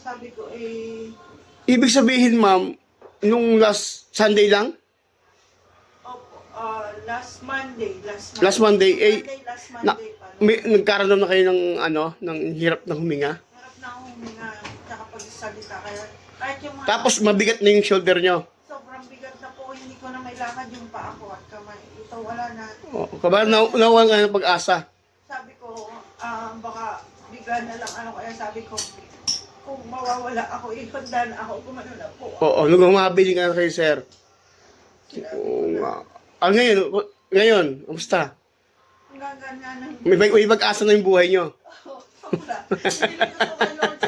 sabi ko eh, Ibig sabihin, ma'am, nung last Sunday lang? opo, last Monday. Last Monday, Last na, Monday pa. nagkaroon na kayo ng, ng hirap ng huminga? Harap na akong huminga, tsaka pagsalita. Kaya kahit yung mga... Tapos mabigat na yung shoulder nyo. Sobrang bigat na po, hindi ko na may lakad yung paa ko at kamay. Ito wala na. O, kaba, nawalan ka ng pag-asa. Sabi ko, baka bigla na lang ano, kaya sabi ko, kung mawawala ako, ihanda na ako, gumano na po. Oo, nung humabili ka na kayo, sir. Oo nga. Ngayon, kamusta? Hanggang ganyan. May pag-asa na yung buhay nyo. Wala.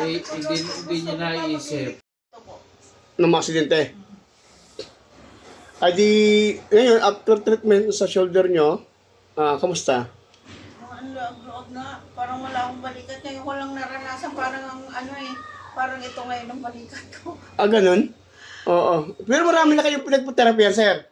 Hindi niya naisip. Ng mga aksidente. Ay di, ngayon, after treatment sa shoulder nyo, kamusta? Ang loob na, parang wala akong balikat. Ngayon ko lang naranasan, parang ang parang ito ngayon ang balikat ko. Ganun? Oo. Pero marami na kayong pinagpo-therapy, sir.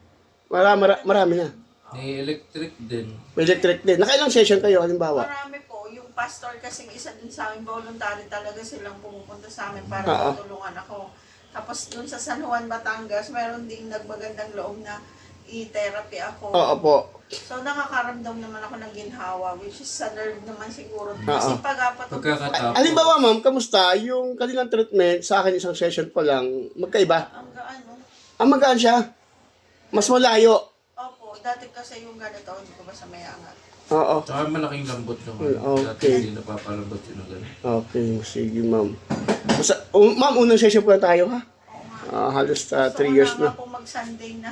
Marami na. May electric din. May electric din. Nakailang session kayo, halimbawa? Marami po, yung pastor kasing isa din sa amin, voluntary talaga silang pumupunta sa amin para Oo. matulungan ako. Tapos dun sa San Juan, Batangas, meron ding nagmagandang loob na i-therapy ako. Oo po. So nakakaramdam naman ako ng ginhawa, which is sa nerve naman siguro. Kasi Pagkakatapos. Halimbawa, ma'am, kamusta? Yung kanilang treatment, sa akin isang session pa lang, magkaiba? ang gaano. Magaan siya. Mas malayo. Opo, dati kasi yung ganito, hindi ko ba sa may angat. Oo. Tsaka malaking lambot yung Dati Okay. hindi napapalambot yun ng ganun. Okay, sige, ma'am. Ma'am, unang session po na tayo, ha? Oo nga. Halos 3 years So, wala na. nga po mag-Sunday na.